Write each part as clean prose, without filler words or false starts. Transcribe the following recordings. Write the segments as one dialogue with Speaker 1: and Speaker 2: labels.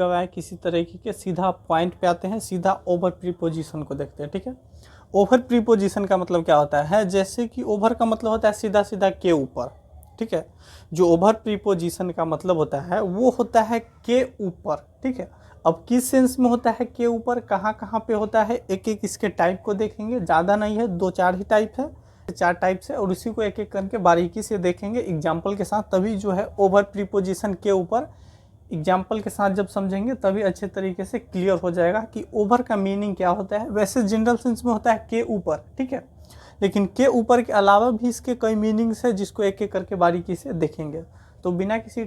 Speaker 1: गवाए किसी तरीके के, सीधा पॉइंट पे आते हैं, सीधा ओवर प्रीपोजिशन को देखते हैं। ठीक है, ओवर प्रीपोजिशन का मतलब क्या होता है, जैसे कि ओवर का मतलब होता है सीधा सीधा के ऊपर। ठीक है, जो ओवर प्रीपोजिशन का मतलब होता है वो होता है के ऊपर। ठीक है, अब किस सेंस में होता है के ऊपर, कहाँ कहाँ पे होता है, एक एक इसके टाइप को देखेंगे, ज़्यादा नहीं है, 2-4 ही टाइप है, 4 टाइप से, और उसी को एक एक करके बारीकी से देखेंगे एग्जाम्पल के साथ, तभी जो है ओवर प्रीपोजिशन के ऊपर एग्जाम्पल के साथ जब समझेंगे तभी अच्छे तरीके से क्लियर हो जाएगा कि ओवर का मीनिंग क्या होता है। वैसे जनरल सेंस में होता है के ऊपर, ठीक है, लेकिन के ऊपर के अलावा भी इसके कई मीनिंग्स है जिसको एक एक करके बारीकी से देखेंगे। तो बिना किसी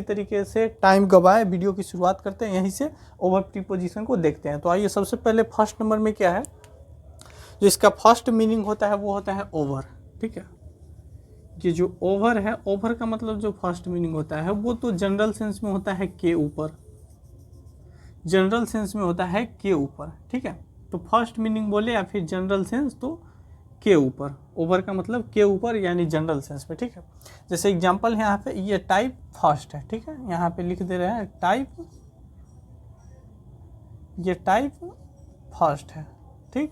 Speaker 1: तरीके से टाइम गवाए वीडियो की शुरुआत करते हैं, यहीं से ओवर प्रीपोजिशन को देखते हैं। तो आइए सबसे पहले फर्स्ट नंबर में क्या है, जो इसका फर्स्ट मीनिंग होता है वो होता है ओवर। ठीक है, ये जो ओवर है, ओवर का मतलब जो फर्स्ट मीनिंग होता है वो तो जनरल सेंस में होता है के ऊपर, जनरल सेंस में होता है के ऊपर। ठीक है, तो फर्स्ट मीनिंग बोले या फिर जनरल सेंस तो के ऊपर, ओवर का मतलब के ऊपर यानी जनरल सेंस में। ठीक है, जैसे एग्जांपल है यहाँ पे, ये टाइप फर्स्ट है। ठीक है, यहाँ पे लिख दे रहे हैं टाइप, ये टाइप फर्स्ट है। ठीक,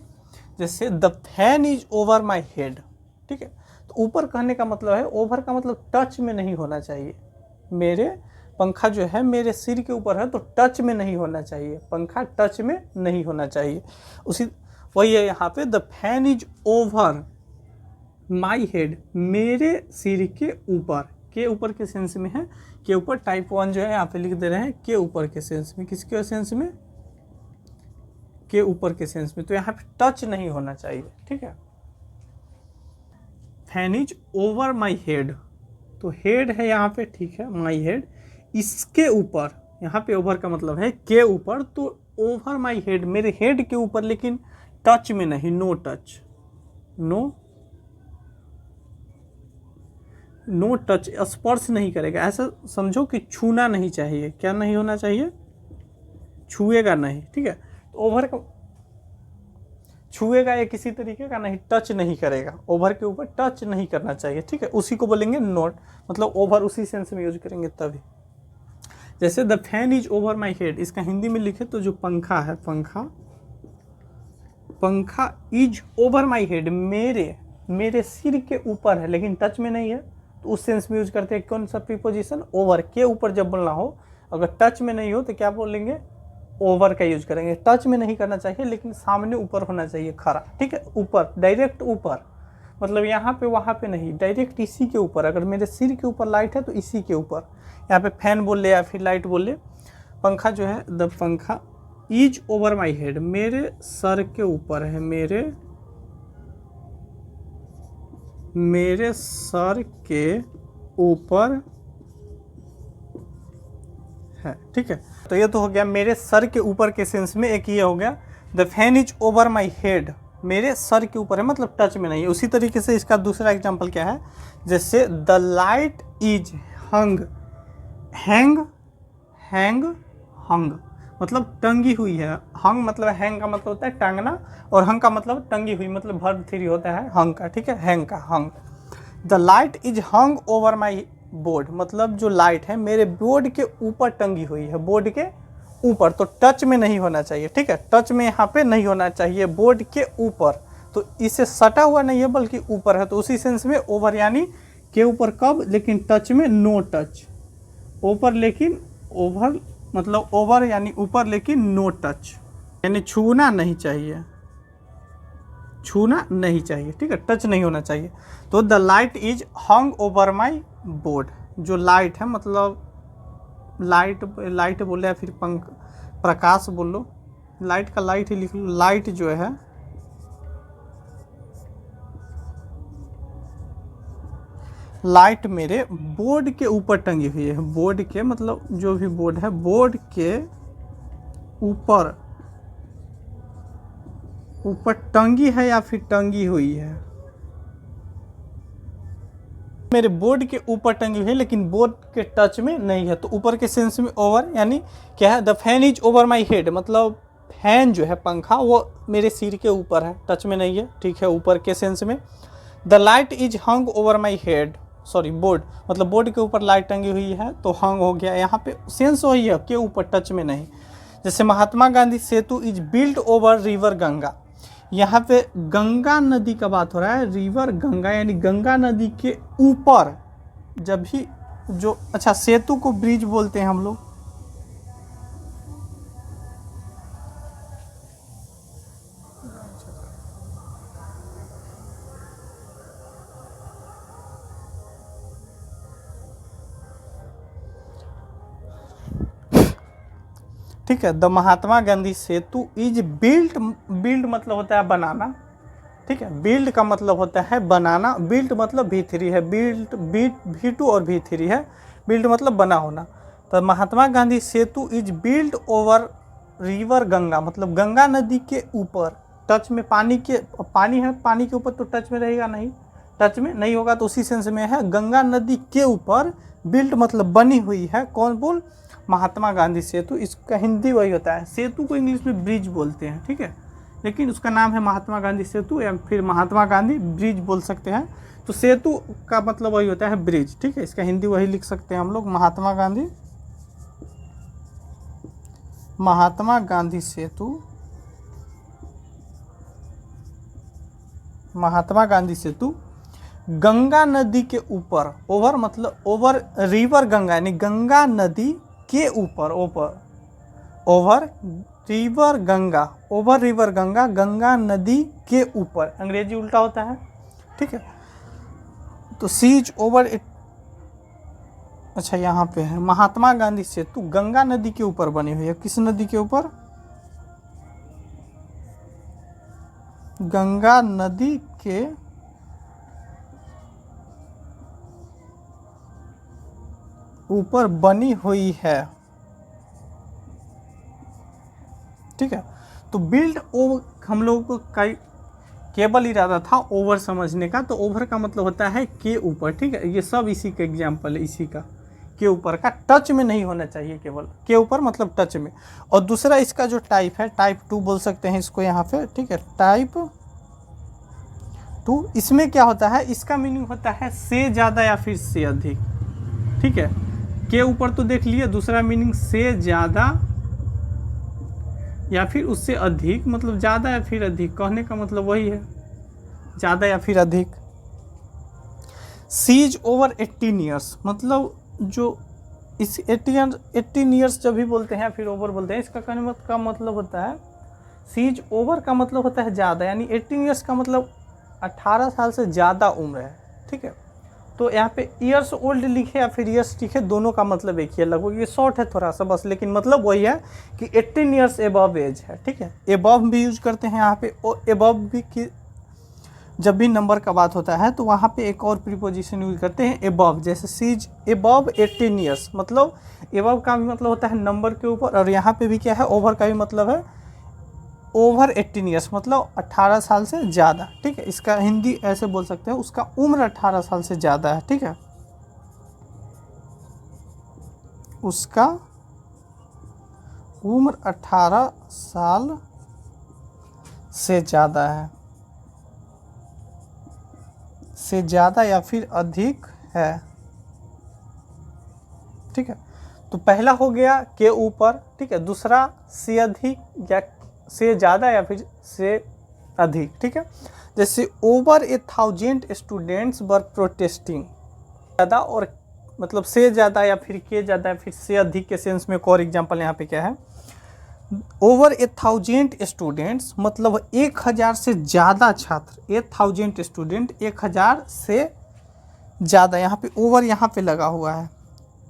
Speaker 1: जैसे the fan is over my head. ठीक है, तो ऊपर कहने का मतलब है, ओवर का मतलब टच में नहीं होना चाहिए, मेरे पंखा जो है मेरे सिर के ऊपर है तो टच में नहीं होना चाहिए, पंखा टच में नहीं होना चाहिए। उसी वही है यहाँ पे, the fan is over my head, मेरे सिर के ऊपर, के ऊपर के सेंस में है, के ऊपर टाइप 1 जो है यहाँ पे लिख दे रहे हैं के ऊपर के सेंस में। किसके सेंस में, के ऊपर के सेंस में, तो यहाँ पे टच नहीं होना चाहिए। ठीक है, fan is over my head, तो हेड है यहाँ पे, ठीक है, माई हेड, इसके ऊपर, यहाँ पे ओवर का मतलब है के ऊपर, तो ओवर माई हेड, मेरे हेड के ऊपर, लेकिन टच में नहीं, नो टच, नो टच, स्पर्श नहीं करेगा, ऐसा समझो कि छूना नहीं चाहिए। क्या नहीं होना चाहिए, छुएगा नहीं। ठीक है, तो ओवर का छुएगा या किसी तरीके का नहीं, टच नहीं करेगा, ओवर के ऊपर टच नहीं करना चाहिए। ठीक है, उसी को बोलेंगे नोट, मतलब ओवर उसी सेंस में यूज करेंगे तभी। जैसे the fan is over my head, इसका हिंदी में लिखे तो जो पंखा है, पंखा इज ओवर माई हेड, मेरे सिर के ऊपर है, लेकिन टच में नहीं है, तो उस सेंस में यूज करते हैं कौन सा प्रीपोजिशन, ओवर, के ऊपर जब बोलना हो, अगर टच में नहीं हो तो क्या बोलेंगे, ओवर का यूज करेंगे। टच में नहीं करना चाहिए, लेकिन सामने ऊपर होना चाहिए, खड़ा। ठीक है, ऊपर, डायरेक्ट ऊपर, मतलब यहाँ पे वहाँ पे नहीं, डायरेक्ट इसी के ऊपर। अगर मेरे सिर के ऊपर लाइट है तो इसी के ऊपर, यहाँ पे फैन बोल ले या फिर लाइट बोल ले, पंखा जो है, द पंखा इज ओवर माई हेड, मेरे सर के ऊपर है, मेरे सर के ऊपर है। ठीक है, तो ये तो हो गया मेरे सर के ऊपर के सेंस में। एक ये हो गया, the fan is over my head, मेरे सर के ऊपर है, मतलब टच में नहीं है। उसी तरीके से इसका दूसरा एग्जांपल क्या है, जैसे द लाइट इज हंग, मतलब टंगी हुई है, हंग मतलब हैंग का मतलब होता है टांगना, और हंग का मतलब टंगी हुई, मतलब वर्ब 3 होता है हंग का। ठीक है, हैंग का, hung. The light is hung over my board, मतलब जो लाइट है मेरे बोर्ड के ऊपर टंगी हुई है, बोर्ड के ऊपर, तो टच में नहीं होना चाहिए। ठीक है, टच में यहाँ पे नहीं होना चाहिए, बोर्ड के ऊपर, तो इसे सटा हुआ नहीं है बल्कि ऊपर है, तो उसी सेंस में ओवर यानी के ऊपर कब, लेकिन टच में नो टच, ऊपर लेकिन ओवर, मतलब ओवर यानी ऊपर लेकिन नो टच, यानी छूना नहीं चाहिए, छूना नहीं चाहिए। ठीक है, टच नहीं होना चाहिए। तो the light is hung over my board, जो लाइट है, मतलब लाइट बोले या फिर प्रकाश बोल लो, लाइट का लाइट ही लिख लो, लाइट जो है लाइट मेरे बोर्ड के ऊपर टंगी हुई है, बोर्ड के मतलब जो भी बोर्ड है, बोर्ड के ऊपर टंगी है या फिर टंगी हुई है, मेरे बोर्ड के ऊपर टंगी हुई है, लेकिन बोर्ड के टच में नहीं है, तो ऊपर के सेंस में ओवर यानी क्या है, the fan is over my head, मतलब फैन जो है, पंखा, वो मेरे सिर के ऊपर है, टच में नहीं है। ठीक है, ऊपर के सेंस में। The light is hung over my head, sorry board, मतलब बोर्ड के ऊपर लाइट टंगी हुई है तो हंग हो गया। यहाँ पे सेंस वही है, के ऊपर, टच में नहीं। जैसे Mahatma Gandhi Setu is built over river Ganga, यहाँ पे गंगा नदी का बात हो रहा है, रिवर गंगा यानी गंगा नदी के ऊपर। जब भी जो, अच्छा सेतु को ब्रिज बोलते हैं हम लोग। ठीक है, the Mahatma Gandhi Setu is built, build मतलब होता है बनाना, ठीक है, बिल्ड का मतलब होता है बनाना, बिल्ट मतलब V3 है, बिल्ट V2 और V3 है, बिल्ड मतलब बना होना। तो Mahatma Gandhi Setu is built over river Ganga, मतलब गंगा नदी के ऊपर, टच में, पानी के, पानी है, पानी के ऊपर तो टच में रहेगा नहीं, टच में नहीं होगा तो उसी सेंस में है, गंगा नदी के ऊपर, बिल्ट मतलब बनी हुई है, कौन बोल, महात्मा गांधी सेतु। इसका हिंदी वही होता है, सेतु को इंग्लिश में ब्रिज बोलते हैं, ठीक है, लेकिन उसका नाम है महात्मा गांधी सेतु या फिर महात्मा गांधी ब्रिज बोल सकते हैं। तो सेतु का मतलब वही होता है ब्रिज, ठीक है, इसका हिंदी वही लिख सकते हैं हम लोग, महात्मा गांधी, महात्मा गांधी सेतु, महात्मा गांधी सेतु गंगा नदी के ऊपर, ओवर मतलब ओवर रिवर गंगा यानी गंगा नदी के ऊपर, over river Ganga, over river Ganga, Ganga नदी के ऊपर, अंग्रेजी उल्टा होता है, ठीक है। तो सीज ओवर इट, अच्छा यहाँ पे है महात्मा गांधी सेतु गंगा नदी के ऊपर बनी हुई है, किस नदी के ऊपर, गंगा नदी के ऊपर बनी हुई है, ठीक है। तो बिल्ड ओवर, हम लोगों को केवल इरादा था ओवर समझने का, तो ओवर का मतलब होता है के ऊपर, ठीक है, ये सब इसी का एग्जाम्पल है, इसी का, के ऊपर का, टच में नहीं होना चाहिए, केवल के ऊपर मतलब टच में। और दूसरा इसका जो टाइप है, टाइप 2 बोल सकते हैं इसको यहाँ पे, ठीक है, टाइप 2, इसमें क्या होता है, इसका मीनिंग होता है से ज़्यादा या फिर से अधिक, ठीक है, के ऊपर तो देख लिए, दूसरा मीनिंग से ज़्यादा या फिर उससे अधिक, मतलब ज़्यादा या फिर अधिक, कहने का मतलब वही है, ज़्यादा या फिर अधिक। सीज ओवर 18 ईयर्स, मतलब जो इस 18 ईयर्स जब भी बोलते हैं फिर ओवर बोलते हैं, इसका कहने का मतलब होता है, सीज ओवर का मतलब होता है ज़्यादा, यानी 18 ईयर्स का मतलब 18 साल से ज़्यादा उम्र है, ठीक है। तो यहाँ पे ईयर्स ओल्ड लिखे या फिर ईयर्स लिखे, दोनों का मतलब एक ही है लगभग, ये शॉर्ट है थोड़ा सा बस, लेकिन मतलब वही है कि 18 ईयर्स एबव एज है, ठीक है। एबव भी यूज करते हैं यहाँ पे, और एबव भी कि जब भी नंबर का बात होता है तो वहाँ पे एक और प्रीपोजिशन यूज करते हैं एबव, जैसे सीज एबव 18 ईयर्स, मतलब एबव का भी मतलब होता है नंबर के ऊपर, और यहाँ पे भी क्या है, ओवर का भी मतलब है ओवर 18 ईयर्स, मतलब 18 साल से ज़्यादा, ठीक है। इसका हिंदी ऐसे बोल सकते हैं, उसका उम्र 18 साल से ज़्यादा है, ठीक है, उसका उम्र 18 साल से ज़्यादा है, से ज़्यादा या फिर अधिक है, ठीक है। तो पहला हो गया के ऊपर, ठीक है, दूसरा से अधिक या से ज़्यादा या फिर से अधिक, ठीक है। जैसे ओवर 1000 स्टूडेंट्स वर प्रोटेस्टिंग, ज़्यादा और मतलब से ज़्यादा या फिर के ज़्यादा या फिर से अधिक के सेंस में एक और एग्जाम्पल यहाँ पे क्या है, ओवर 1000 स्टूडेंट्स मतलब 1000 से ज़्यादा छात्र, 1000 स्टूडेंट 1000 से ज़्यादा, यहाँ पे ओवर यहाँ पे लगा हुआ है,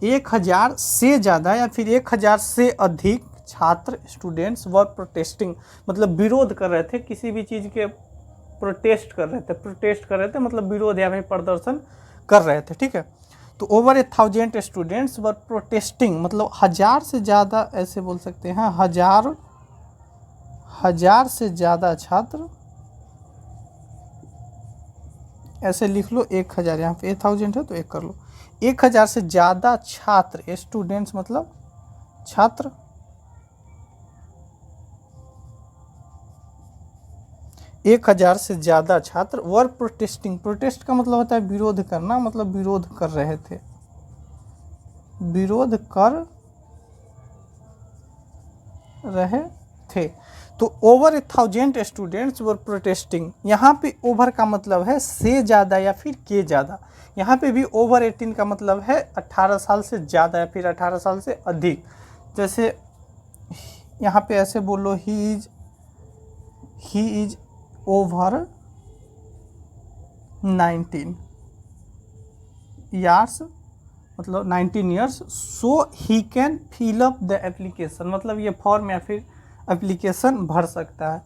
Speaker 1: 1000 से ज़्यादा या फिर 1000 से अधिक छात्र स्टूडेंट्स वर प्रोटेस्टिंग, मतलब विरोध कर रहे थे, किसी भी चीज़ के प्रोटेस्ट कर रहे थे मतलब विरोध या फिर प्रदर्शन कर रहे थे, ठीक है। तो ओवर 1000 स्टूडेंट्स वर प्रोटेस्टिंग मतलब 1000 से ज़्यादा, ऐसे बोल सकते हैं, हजार से ज़्यादा छात्र, ऐसे लिख लो 1000, यहाँ पे 1000 है तो एक कर लो, 1000 से ज़्यादा छात्र, स्टूडेंट्स मतलब छात्र, 1000 से ज़्यादा छात्र वर प्रोटेस्टिंग, प्रोटेस्ट का मतलब होता है विरोध करना, मतलब विरोध कर रहे थे, विरोध कर रहे थे। तो ओवर 1000 स्टूडेंट्स वर प्रोटेस्टिंग, यहाँ पे ओवर का मतलब है से ज़्यादा या फिर के ज़्यादा। यहाँ पे भी ओवर 18 का मतलब है 18 साल से ज़्यादा या फिर 18 साल से अधिक। जैसे यहाँ पे ऐसे बोलो, ही इज ओवर 19 ईयर्स, मतलब 19 years, so he can fill up the application, मतलब ये फॉर्म या फिर एप्लीकेशन भर सकता है।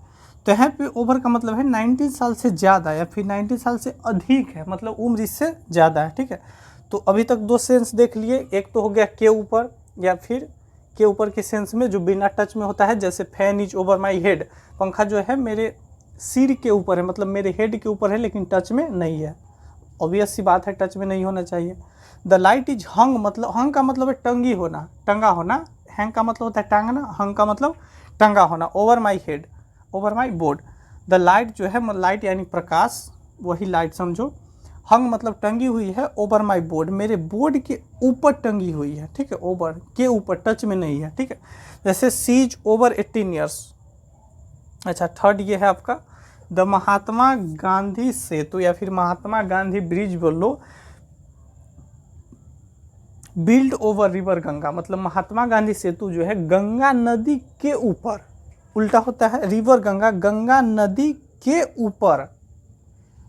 Speaker 1: तो यहाँ पे ओवर का मतलब है 19 साल से ज़्यादा या फिर 19 साल से अधिक है, मतलब उम्र इससे ज़्यादा है, ठीक है। तो अभी तक 2 सेंस देख लिए, एक तो हो गया के ऊपर या फिर के ऊपर के सेंस में जो बिना टच में होता है, जैसे fan is over my head, पंखा जो है मेरे सिर के ऊपर है, मतलब मेरे हेड के ऊपर है लेकिन टच में नहीं है। ऑब्वियस सी बात है, टच में नहीं होना चाहिए। द लाइट इज हंग, मतलब हंग का मतलब है टंगी होना, टंगा होना। हैंग का मतलब होता है टांगना, हंग का मतलब टंगा होना। Over my head, over my board. The light जो है, लाइट यानी प्रकाश, वही लाइट समझो। हंग मतलब टंगी हुई है, ओवर माई बोर्ड मेरे बोर्ड के ऊपर टंगी हुई है, ठीक है, ओवर के ऊपर, टच में नहीं है, ठीक है। जैसे सीज ओवर 18 ईयर्स। अच्छा, थर्ड ये है आपका द महात्मा गांधी सेतु या फिर महात्मा गांधी ब्रिज बोलो, बिल्ड ओवर रिवर गंगा, मतलब महात्मा गांधी सेतु जो है गंगा नदी के ऊपर, उल्टा होता है, रिवर गंगा, गंगा नदी के ऊपर,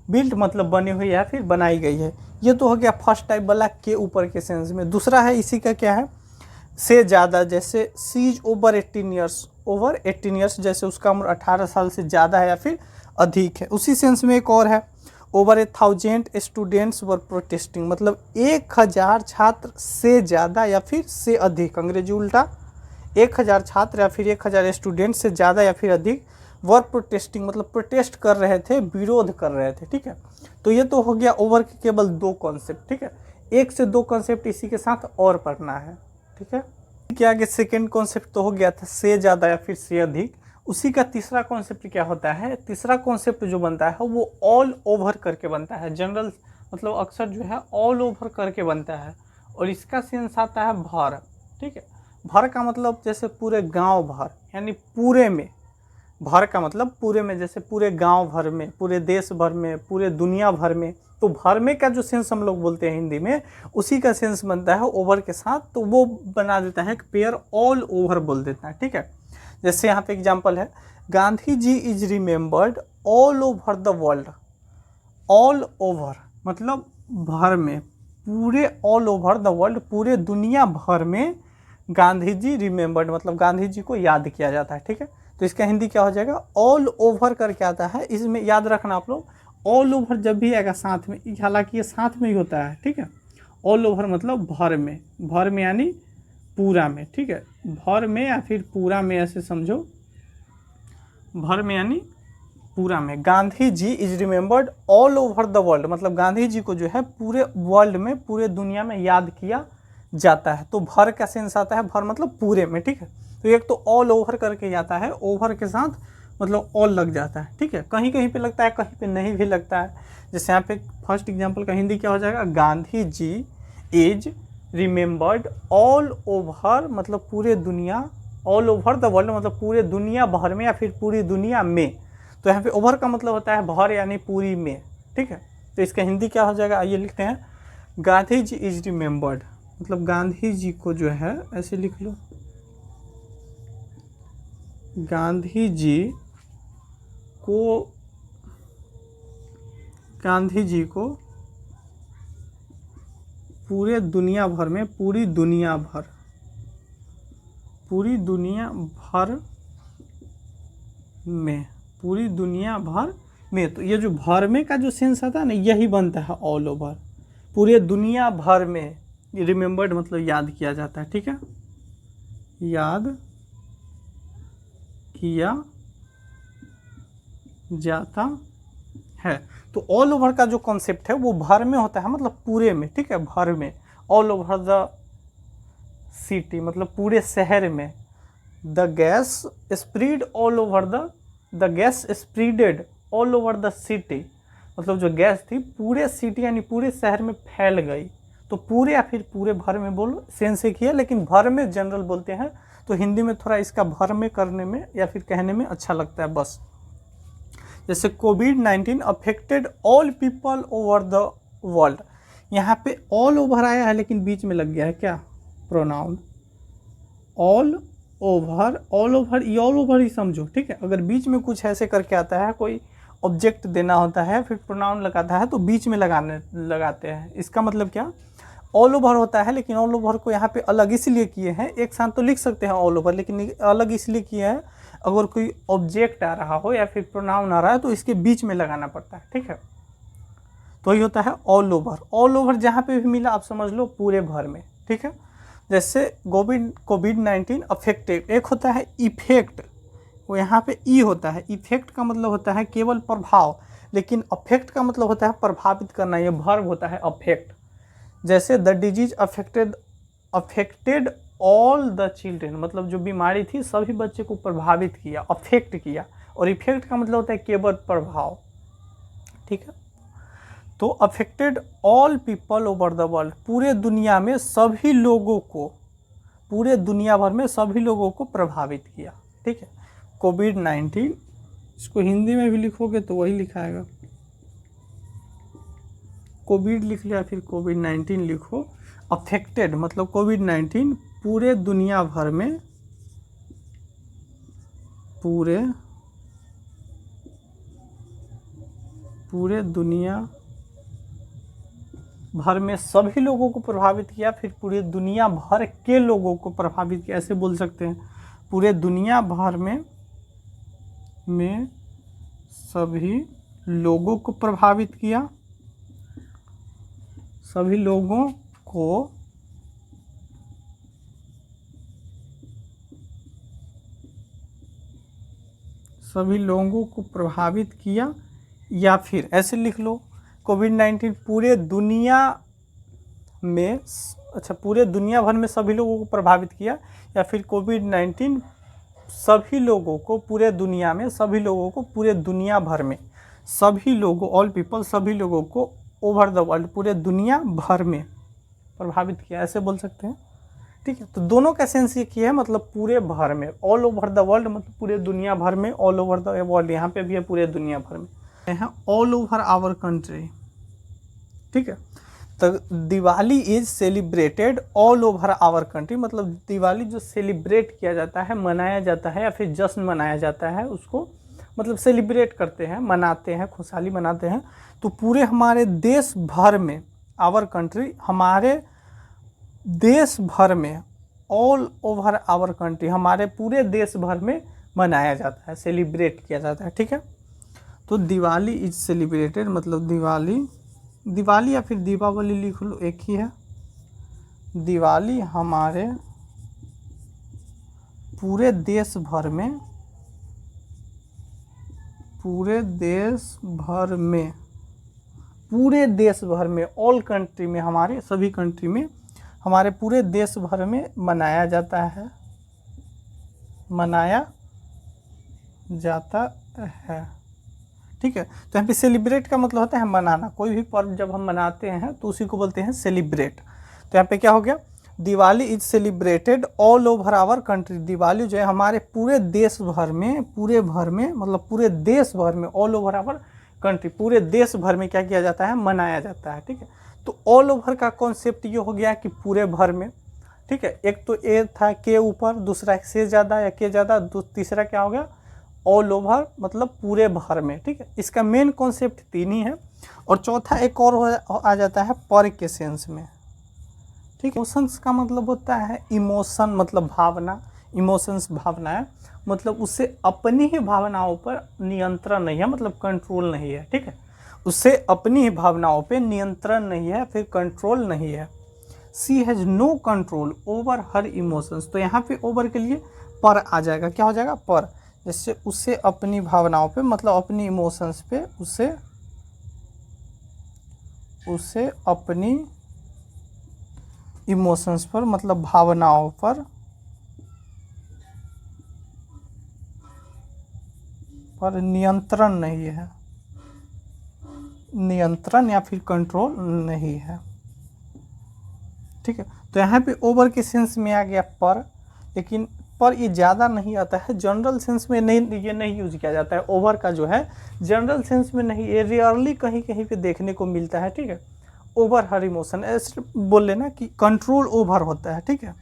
Speaker 1: बिल्ट मतलब बनी हुई है फिर बनाई गई है। ये तो हो गया फर्स्ट टाइप वाला के ऊपर के सेंस में। दूसरा है इसी का क्या है, से ज़्यादा, जैसे she's over 18 years, over 18 years जैसे उसका उम्र 18 साल से ज़्यादा है या फिर अधिक है। उसी सेंस में एक और है, ओवर 1000 स्टूडेंट्स वर प्रोटेस्टिंग, मतलब 1000 छात्र से ज़्यादा या फिर से अधिक, अंग्रेजी उल्टा, 1000 छात्र या फिर 1000 स्टूडेंट से ज़्यादा या फिर अधिक वर प्रोटेस्टिंग, मतलब प्रोटेस्ट कर रहे थे, विरोध कर रहे थे, ठीक है। तो ये तो हो गया ओवर के केवल 2 कॉन्सेप्ट, ठीक है। 1 से 2 कॉन्सेप्ट इसी के साथ और पढ़ना है, ठीक है। क्या आगे सेकेंड कॉन्सेप्ट तो हो गया था से ज़्यादा या फिर से अधिक। उसी का तीसरा कॉन्सेप्ट क्या होता है, तीसरा कॉन्सेप्ट जो बनता है वो ऑल ओवर करके बनता है। जनरल मतलब अक्सर जो है ऑल ओवर करके बनता है, और इसका सेंस आता है भर, ठीक है। भर का मतलब जैसे पूरे गांव भर, यानी पूरे में, भर का मतलब पूरे में, जैसे पूरे गांव भर में, पूरे देश भर में, पूरे दुनिया भर में। तो भर में का जो सेंस हम लोग बोलते हैं हिंदी में, उसी का सेंस बनता है ओवर के साथ, तो वो बना देता है कि पेयर ऑल ओवर बोल देता है, ठीक है। जैसे यहाँ पे एग्जांपल है, Gandhi ji is remembered all over the world. All over मतलब भर में, पूरे ऑल ओवर द वर्ल्ड, पूरे दुनिया भर में गांधी जी रिमेम्बर्ड मतलब गांधी जी को याद किया जाता है, ठीक है। तो इसका हिंदी क्या हो जाएगा, ऑल ओवर करके आता है। इसमें याद रखना आप लोग, ऑल ओवर जब भी आएगा साथ में, हालांकि ये साथ में ही होता है, ठीक है। ऑल ओवर मतलब भर में, भर में यानी पूरा में, ठीक है। भर में या फिर पूरा में ऐसे समझो, भर में यानी पूरा में। Gandhi ji is remembered all over the world, मतलब गांधी जी को जो है पूरे वर्ल्ड में, पूरे दुनिया में याद किया जाता है। तो भर का सेंस आता है, भर मतलब पूरे में, ठीक है। तो एक तो ऑल ओवर करके आता है, ओवर के साथ मतलब ऑल लग जाता है, ठीक है। कहीं कहीं पे लगता है, कहीं पे नहीं भी लगता है। जैसे यहाँ पे फर्स्ट एग्जांपल का हिंदी क्या हो जाएगा, Gandhi ji is remembered all over मतलब पूरे दुनिया, ऑल ओवर द वर्ल्ड मतलब पूरे दुनिया भर में या फिर पूरी दुनिया में। तो यहाँ पे ओवर का मतलब होता है भर यानी पूरी में, ठीक है। तो इसका हिंदी क्या हो जाएगा, आइए लिखते हैं, गांधी जी इज रिमेम्बर्ड मतलब गांधी जी को जो है, ऐसे लिख लो, गांधी जी को पूरे दुनिया भर में, पूरी दुनिया भर में, पूरी दुनिया भर में। तो ये जो भर में का जो सेंस आता है ना, यही बनता है ऑल ओवर, पूरे दुनिया भर में। रिमेम्बर्ड मतलब याद किया जाता है, ठीक है, याद किया जाता है। तो ऑल ओवर का जो कॉन्सेप्ट है वो भर में होता है, मतलब पूरे में, ठीक है, भर में। ऑल ओवर द सिटी मतलब पूरे शहर में। The gas spread all over the gas spreaded all over the city, मतलब जो गैस थी पूरे सिटी यानी पूरे शहर में फैल गई। तो पूरे या फिर पूरे भर में बोलो, सेंस एक ही है लेकिन भर में जनरल बोलते हैं, तो हिंदी में थोड़ा इसका भर में करने में या फिर कहने में अच्छा लगता है बस। जैसे कोविड-19 affected all people over the world, यहाँ पे ऑल ओवर आया है लेकिन बीच में लग गया है क्या pronoun, all over, all over, ये ऑल ओवर ही समझो, ठीक है। अगर बीच में कुछ ऐसे करके आता है, कोई ऑब्जेक्ट देना होता है फिर प्रोनाउन लगाता है तो बीच में लगाते हैं, इसका मतलब क्या, ऑल ओवर होता है लेकिन ऑल ओवर को यहाँ पे अलग इसलिए किए हैं, एक साथ तो लिख सकते हैं ऑल ओवर लेकिन अलग इसलिए किए हैं, अगर कोई ऑब्जेक्ट आ रहा हो या फिर प्रोनाउन आ रहा है तो इसके बीच में लगाना पड़ता है, ठीक है। तो ये होता है ऑल ओवर। ऑल ओवर जहाँ पे भी मिला आप समझ लो पूरे भर में, ठीक है। जैसे कोविड-19 अफेक्टेड, एक होता है इफेक्ट, वो यहाँ पे ई होता है, इफेक्ट का मतलब होता है केवल प्रभाव, लेकिन अफेक्ट का मतलब होता है प्रभावित करना, ये वर्ब होता है अफेक्ट। जैसे the disease affected all the children, मतलब जो बीमारी थी सभी बच्चे को प्रभावित किया, अफेक्ट किया, और इफेक्ट का मतलब होता है केवल प्रभाव, ठीक है। तो affected all people over the world, पूरे दुनिया में सभी लोगों को, पूरे दुनिया भर में सभी लोगों को प्रभावित किया, ठीक है। कोविड-19, इसको हिंदी में भी लिखोगे तो वही लिखाएगा, कोविड लिख लिया फिर कोविड-19 लिखो, अफेक्टेड मतलब कोविड-19 पूरे दुनिया भर में, पूरे दुनिया भर में सभी लोगों को प्रभावित किया, फिर पूरे दुनिया भर के लोगों को प्रभावित किया, ऐसे बोल सकते हैं, पूरे दुनिया भर में सभी लोगों को प्रभावित किया, सभी लोगों को प्रभावित किया, या फिर ऐसे लिख लो कोविड-19 पूरे दुनिया में, अच्छा पूरे दुनिया भर में सभी लोगों को प्रभावित किया, या फिर कोविड-19 सभी लोगों को पूरे दुनिया में, सभी लोगों को पूरे दुनिया भर में, सभी लोगों, ऑल पीपल सभी लोगों को ओवर द वर्ल्ड पूरे दुनिया भर में प्रभावित किया, ऐसे बोल सकते हैं, ठीक है। तो दोनों का सेंस ये किया है, मतलब पूरे भर में, ऑल ओवर द वर्ल्ड मतलब पूरे दुनिया भर में, ऑल ओवर द वर्ल्ड यहाँ पे भी है पूरे दुनिया भर में, यहाँ ऑल ओवर आवर कंट्री, ठीक है। तो Diwali is celebrated all over our country, मतलब दिवाली जो सेलिब्रेट किया जाता है, मनाया जाता है, या फिर जश्न मनाया जाता है, उसको मतलब सेलिब्रेट करते हैं, मनाते हैं, खुशहाली मनाते हैं, तो पूरे हमारे देश भर में, आवर कंट्री हमारे देश भर में, ऑल ओवर आवर कंट्री हमारे पूरे देश भर में मनाया जाता है, सेलिब्रेट किया जाता है, ठीक है। तो दिवाली इज सेलिब्रेटेड मतलब दिवाली या फिर दीपावली लिख लो, एक ही है, दिवाली हमारे पूरे देश भर में, पूरे देश भर में, ऑल कंट्री में, हमारे सभी कंट्री में, हमारे पूरे देश भर में मनाया जाता है, ठीक है। तो यहाँ पे सेलिब्रेट का मतलब होता है मनाना, कोई भी पर्व जब हम मनाते हैं तो उसी को बोलते हैं सेलिब्रेट। तो यहाँ पे क्या हो गया, Diwali is celebrated all over our country, Diwali जो है हमारे पूरे देश भर में, मतलब पूरे देश भर में, ऑल ओवर आवर कंट्री पूरे देश भर में क्या किया जाता है, मनाया जाता है, ठीक है। तो ऑल ओवर का कॉन्सेप्ट ये हो गया कि पूरे भर में, ठीक है। एक तो ए था के ऊपर, दूसरा से ज़्यादा या के ज़्यादा, तीसरा क्या हो गया ऑल ओवर मतलब पूरे भर में, ठीक है। इसका मेन कॉन्सेप्ट तीन ही है, और चौथा एक और आ जाता है पर के सेंस में, ठीक है। इमोशंस का मतलब होता है इमोशन मतलब भावना, इमोशंस भावना है, मतलब उससे अपनी ही भावनाओं पर नियंत्रण नहीं है, मतलब कंट्रोल नहीं है, ठीक है। उससे अपनी ही भावनाओं पे नियंत्रण नहीं है, फिर कंट्रोल नहीं है। She has no control over her emotions, तो यहाँ पे ओवर के लिए पर आ जाएगा, क्या हो जाएगा पर, जैसे उसे अपनी भावनाओं पे मतलब अपनी इमोशंस पे, उसे अपनी इमोशंस पर मतलब भावनाओं पर नियंत्रण नहीं है, नियंत्रण या फिर कंट्रोल नहीं है। ठीक है, तो यहाँ पे ओवर के सेंस में आ गया पर, लेकिन पर ये ज़्यादा नहीं आता है, जनरल सेंस में नहीं, ये नहीं यूज किया जाता है ओवर का जो है, जनरल सेंस में नहीं, ये रेयरली कहीं कहीं पे देखने को मिलता है। ठीक है, ओवर हर इमोशन, ऐसे बोल लेना कि कंट्रोल ओवर होता है। ठीक है,